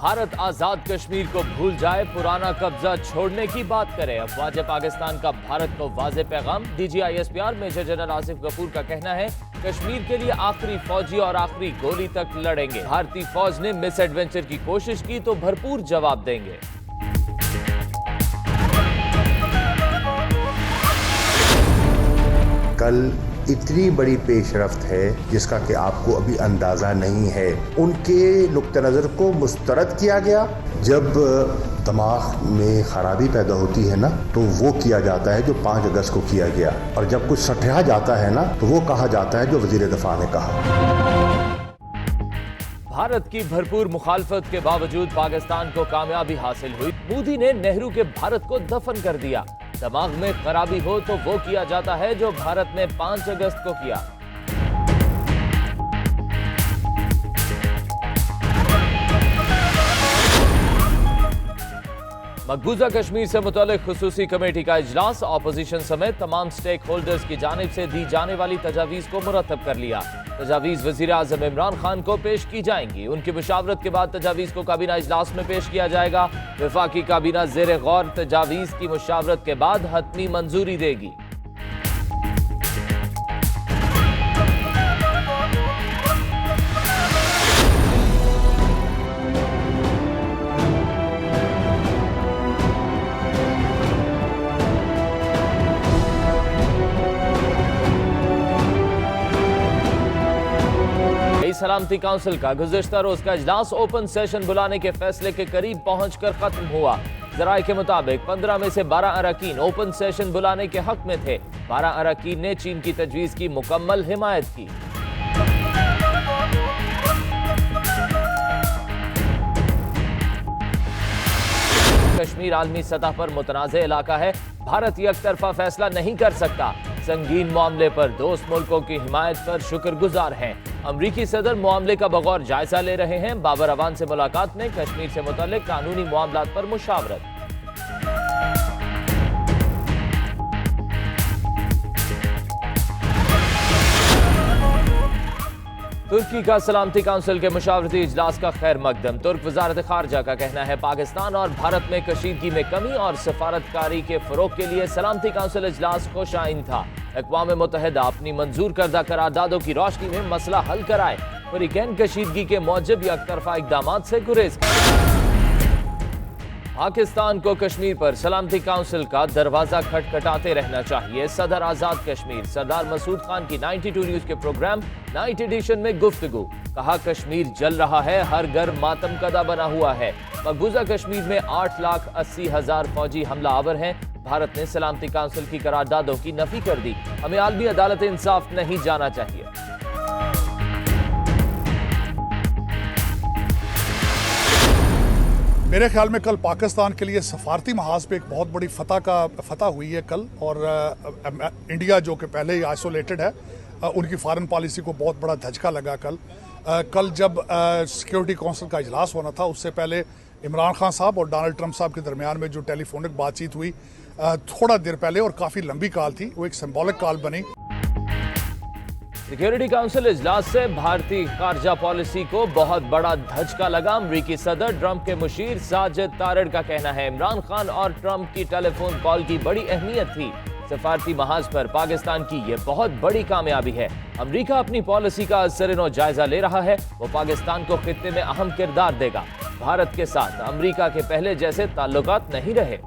भारत आजाद कश्मीर को भूल जाए, पुराना कब्जा छोड़ने की बात करे। अफवाज पाकिस्तान का भारत को वाज़ेह पैगाम। DGISPR major general Asif Ghafoor का कहना है, कश्मीर के लिए आखिरी फौजी और आखिरी गोली तक लड़ेंगे। भारतीय फौज ने मिस एडवेंचर की कोशिश की तो भरपूर जवाब देंगे। कल इतनी बड़ी पेशरफ्त है जिसका कि आपको अभी अंदाजा नहीं है। उनके नुक्ते नज़र को मुस्तरद किया गया। जब दिमाग में खराबी पैदा होती है ना, तो वो किया जाता है जो 5 अगस्त को किया गया, और जब कुछ सठिया जाता है ना, तो वो कहा जाता है जो वजीर दफा ने कहा। भारत की भरपूर मुखालफत के बावजूद पाकिस्तान को कामयाबी हासिल हुई। मोदी ने नेहरू के भारत को दफन कर दिया। दिमाग में खराबी हो तो वो किया जाता है जो भारत ने 5 अगस्त को किया। मकबूजा कश्मीर से मुतालिक खुसूसी कमेटी का इजलास। ऑपोजिशन समेत तमाम स्टेक होल्डर्स की जानिब से दी जाने वाली तजावीज को मुरतब कर लिया। तजावीज वजीर आजम इमरान खान को पेश की जाएंगी। उनकी मुशावरत के बाद तजावीज को काबीना इजलास में पेश किया जाएगा। वफाकी काबीना ज़ेरे गौर तजावीज की मुशावरत के बाद हतमी मंजूरी देगी। सलामती काउंसिल का गुज़िश्ता रोज का इजलास ओपन सेशन बुलाने के फैसले के करीब पहुंचकर खत्म हुआ। जराये के मुताबिक 15 में से 12 अरकान ओपन सेशन बुलाने के हक में थे। 12 अरकान ने चीन की तजवीज की मुकम्मल हिमायत की। कश्मीर आलमी सतह पर मुतनाज़े इलाका है। भारत एक तरफा फैसला नहीं कर सकता। संगीन मामले पर दोस्त मुल्कों की हिमायत पर शुक्रगुजार हैं। अमरीकी सदर मामले का बगौर जायजा ले रहे हैं। बाबर अवान से मुलाकात में कश्मीर से मुतल्लिक कानूनी मामलात पर मुशावरत। तुर्की का सलामती काउंसिल के मुशावरती इजलास का खैर मकदम। तुर्क वजारत खारजा का कहना है, पाकिस्तान और भारत में कशीदगी में कमी और सफारतकारी के फरोग के लिए सलामती काउंसिल इजलास खुशाइन था। अक़वाम मुत्तहिदा अपनी मंजूर करदा करारदादों की रोशनी में मसला हल कराए। हुरिकेन कशीदगी के मौजब एक तरफा इक़दामात से गुरेज। पाकिस्तान को कश्मीर पर सलामती काउंसिल का दरवाजा खटखटाते रहना चाहिए। सदर आजाद कश्मीर सरदार मसूद खान की 92 न्यूज के प्रोग्राम नाइट एडिशन में गुफ्तगू। कहा, कश्मीर जल रहा है, हर घर मातम कदा बना हुआ है। मकबूजा कश्मीर में 8,80,000 फौजी हमला आवर हैं। भारत ने सलामती काउंसिल की करारदादों की नफी कर दी। हमें आलमी अदालत इंसाफ नहीं जाना चाहिए। मेरे ख्याल में कल पाकिस्तान के लिए सफारती महाज पे एक बहुत बड़ी फतह हुई है कल। और इंडिया जो कि पहले ही आइसोलेटेड है, उनकी फॉरेन पॉलिसी को बहुत बड़ा धचका लगा कल जब सिक्योरिटी काउंसिल का इजलास होना था, उससे पहले इमरान खान साहब और डोनाल्ड ट्रंप साहब के दरमियान में जो टेलीफोनिक बातचीत हुई थोड़ा देर पहले, और काफ़ी लंबी कॉल थी, वो एक सिंबॉलिक कॉल बनी। सिक्योरिटी काउंसिल इजलास से भारतीय खारजा पॉलिसी को बहुत बड़ा धचका लगा। अमरीकी सदर ट्रंप के मुशीर साजिद तारिड़ का कहना है, इमरान खान और ट्रंप की टेलीफोन कॉल की बड़ी अहमियत थी। सफारती महाज पर पाकिस्तान की यह बहुत बड़ी कामयाबी है। अमरीका अपनी पॉलिसी का असर-ए-नौ जायजा ले रहा है। वो पाकिस्तान को खित्ते में अहम किरदार देगा। भारत के साथ अमरीका के पहले जैसे ताल्लुकात नहीं रहे।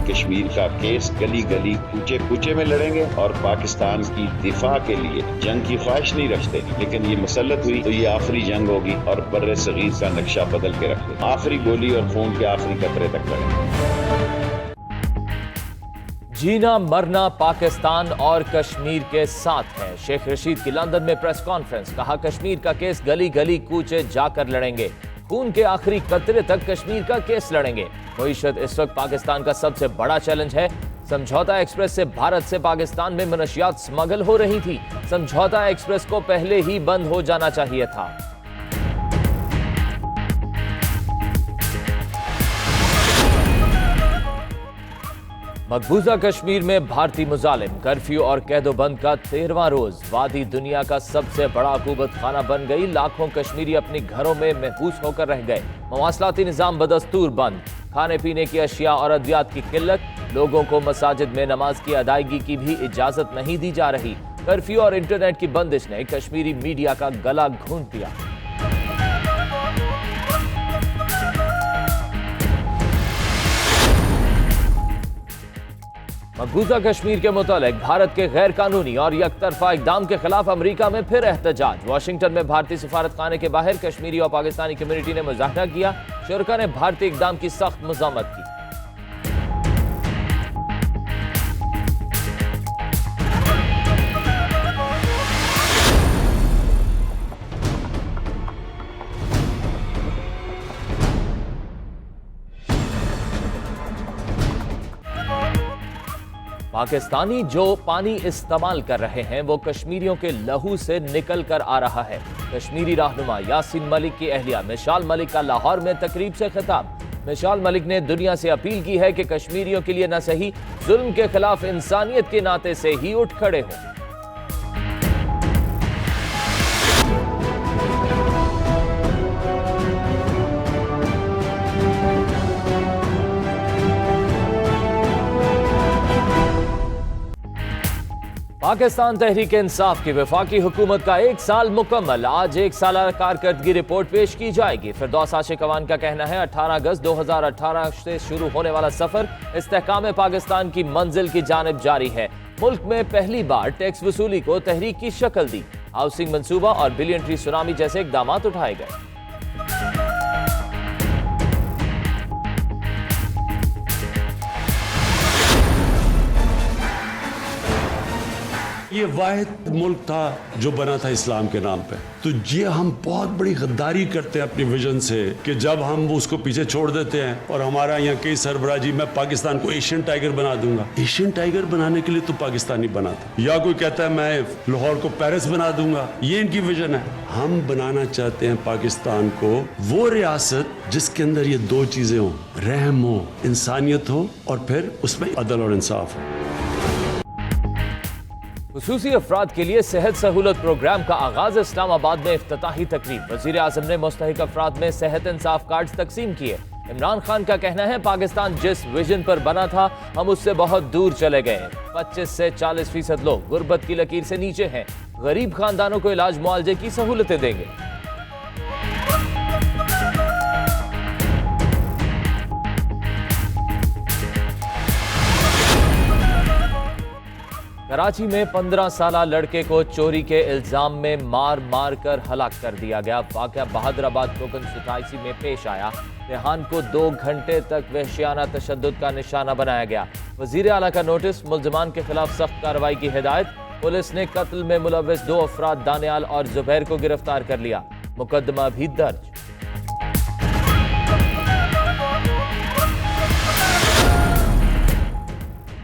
कश्मीर का केस गली गली कूचे कूचे में लड़ेंगे और पाकिस्तान की दिफा के लिए जंग की ख्वाहिश नहीं रखते, लेकिन ये मसलत हुई तो ये आखिरी जंग होगी और बर्रे सगीर का नक्शा बदल के रख दे। आखिरी गोली और खून के आखिरी कतरे तक लड़ेंगे। जीना मरना पाकिस्तान और कश्मीर के साथ है। शेख रशीद की लंदन में प्रेस कॉन्फ्रेंस। कहा, कश्मीर का केस गली गली कूचे जाकर लड़ेंगे। खून के आखिरी कतरे तक कश्मीर का केस लड़ेंगे। मईशत इस वक्त पाकिस्तान का सबसे बड़ा चैलेंज है। समझौता एक्सप्रेस से भारत से पाकिस्तान में मनशियात स्मगल हो रही थी। समझौता एक्सप्रेस को पहले ही बंद हो जाना चाहिए था। मकबूजा कश्मीर में भारतीय मुजालिम कर्फ्यू और कैदोबंद का 13वां रोज वादी दुनिया का सबसे बड़ा अकूबत खाना बन गई। लाखों कश्मीरी अपने घरों में महबूस होकर रह गए। मवासलाती निजाम बदस्तूर बंद, खाने पीने की अशिया और अद्वियात की किल्लत, लोगों को मसाजिद में नमाज की अदायगी की भी इजाजत नहीं दी जा रही। कर्फ्यू और इंटरनेट की बंदिश ने कश्मीरी मीडिया का गला घूंट दिया। मकबूजा कश्मीर के मुतालिक भारत के गैर कानूनी और यकतरफा इकदाम के खिलाफ अमेरिका में फिर एहतजाज। वाशिंगटन में भारतीय सफारत खाने के बाहर कश्मीरी और पाकिस्तानी कम्युनिटी ने मुजाहरा किया। शुरका ने भारतीय इकदाम की सख्त मज़ामत की। पाकिस्तानी जो पानी इस्तेमाल कर रहे हैं वो कश्मीरियों के लहू से निकल कर आ रहा है। कश्मीरी रहनुमा यासीन मलिक की अहलिया मिशाल मलिक का लाहौर में तकरीब से खिताब। मिशाल मलिक ने दुनिया से अपील की है कि कश्मीरियों के लिए न सही, जुल्म के खिलाफ इंसानियत के नाते से ही उठ खड़े हों। पाकिस्तान तहरीक इंसाफ की वफाकी हुकूमत का 1 साल मुकम्मल। आज 1 साल कारकर्दगी रिपोर्ट पेश की जाएगी। फिरदौस आशिक अवान का कहना है 18 अगस्त 2018 से शुरू होने वाला सफर इस्तेहकाम पाकिस्तान की मंजिल की जानिब जारी है। मुल्क में पहली बार टैक्स वसूली को तहरीक की शक्ल दी। हाउसिंग मंसूबा और बिलियन ट्री सुनामी जैसे इकदाम उठाए गए। ये वाहिद मुल्क था जो बना था इस्लाम के नाम पे। तो ये हम बहुत बड़ी गद्दारी करते हैं अपनी विजन से कि जब हम उसको पीछे छोड़ देते हैं और हमारा यहाँ कई सरबराजी, मैं पाकिस्तान को एशियन टाइगर बना दूंगा। एशियन टाइगर बनाने के लिए तो पाकिस्तानी बना था, या कोई कहता है मैं लाहौर को पेरिस बना दूंगा। ये इनकी विजन है। हम बनाना चाहते हैं पाकिस्तान को वो रियासत जिसके अंदर ये 2 चीजें हो, रहम हो, इंसानियत हो और फिर उसमें अदल और इंसाफ हो। खुसूसी अफराद के लिए सेहत सहूलत प्रोग्राम का आगाज। इस्लामाबाद में इफ्तिताही तकरीब। वजीर आजम ने मुस्तहिक अफराद में सेहत इंसाफ कार्ड तकसीम किए। इमरान खान का कहना है पाकिस्तान जिस विजन पर बना था हम उससे बहुत दूर चले गए। 25 से 40% लोग गुर्बत की लकीर से नीचे हैं। गरीब खानदानों को इलाज मुआवजे की सहूलतें देंगे। कराची में 15 साला लड़के को चोरी के इल्जाम में मार मार कर हलाक कर दिया गया। वाक़या बहादुराबाद टोकन सोसाइटी में पेश आया। रेहान को 2 घंटे तक वहशियाना तशद्दुद का निशाना बनाया गया। वजीर आला का नोटिस, मुल्जिमान के खिलाफ सख्त कार्रवाई की हिदायत। पुलिस ने कत्ल में मुलव्विस 2 अफराद दानियाल और जुबैर को गिरफ्तार कर लिया। मुकदमा भी दर्ज।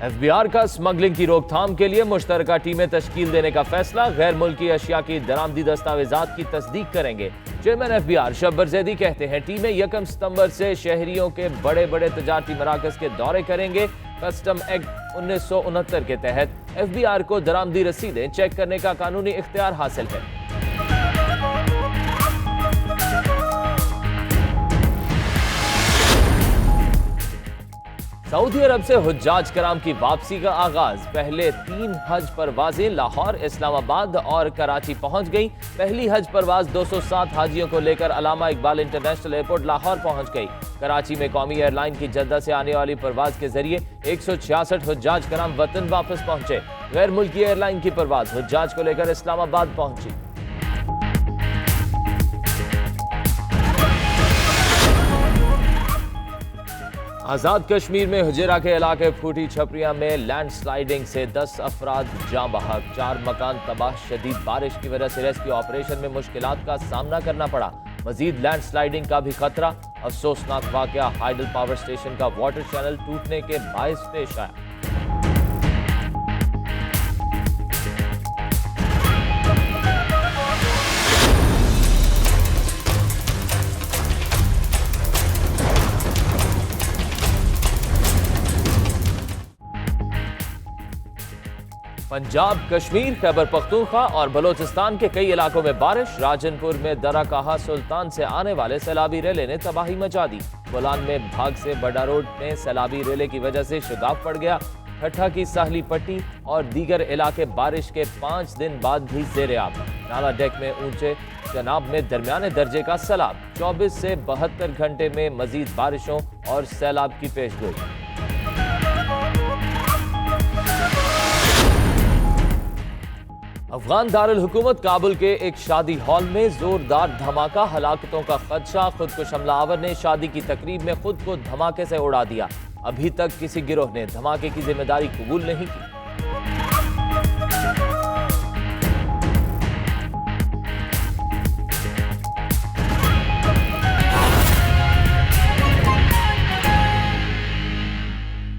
FBI का स्मगलिंग की रोकथाम के लिए मुश्तरका टीमें तश्कील देने का फैसला। गैर मुल्की अशिया की दरामदी दस्तावेजात की तस्दीक करेंगे। चेयरमैन FBI शब्बर जैदी कहते हैं टीमें 1 सितंबर से शहरियों के बड़े बड़े तजारती मराकज के दौरे करेंगे। कस्टम एक्ट 1969 के तहत FBI को दरामदी रसीदें चेक करने का कानूनी इख्तियार हासिल है। सऊदी अरब से हुज्जाज कराम की वापसी का आगाज। पहले 3 हज परवाजें लाहौर, इस्लामाबाद और कराची पहुंच गई। पहली हज परवाज 207 हाजियों को लेकर अलामा इकबाल इंटरनेशनल एयरपोर्ट लाहौर पहुंच गई। कराची में कौमी एयरलाइन की जद्दा से आने वाली परवाज के जरिए 166 हुज्जाज कराम वतन वापस पहुंचे। गैर मुल्की एयरलाइन की परवाज हुज्जाज को लेकर इस्लामाबाद पहुंची। आजाद कश्मीर में हुजैरा के इलाके फूटी छपरिया में लैंडस्लाइडिंग से 10 अफराद जाँ बहक, 4 मकान तबाह। शदीद बारिश की वजह से रेस्क्यू ऑपरेशन में मुश्किलात का सामना करना पड़ा। मजीद लैंडस्लाइडिंग का भी खतरा। अफसोसनाक वाकया हाइडल पावर स्टेशन का वाटर चैनल टूटने के बायस पेश आया। पंजाब, कश्मीर, खैबर पख्तूनख्वा और बलोचिस्तान के कई इलाकों में बारिश। राजनपुर में दरा कहा सुल्तान से आने वाले सैलाबी रेले ने तबाही मचा दी। बोलान में भाग से बड़ा रोड में सैलाबी रेले की वजह से शगाफ पड़ गया। ठट्ठा की साहली पट्टी और दीगर इलाके बारिश के 5 दिन बाद भी ज़ेरे आब। नाला डेक में ऊंचे चनाब में दरमियाने दर्जे का सैलाब। 24 से 72 घंटे में मजीद बारिशों और सैलाब की पेशगोई। अफगान दारुल हुकूमत काबुल के एक शादी हॉल में जोरदार धमाका, हलाकतों का खदशा। खुदकुश हमलावर ने शादी की तकरीब में खुद को धमाके से उड़ा दिया। अभी तक किसी गिरोह ने धमाके की जिम्मेदारी कबूल नहीं की।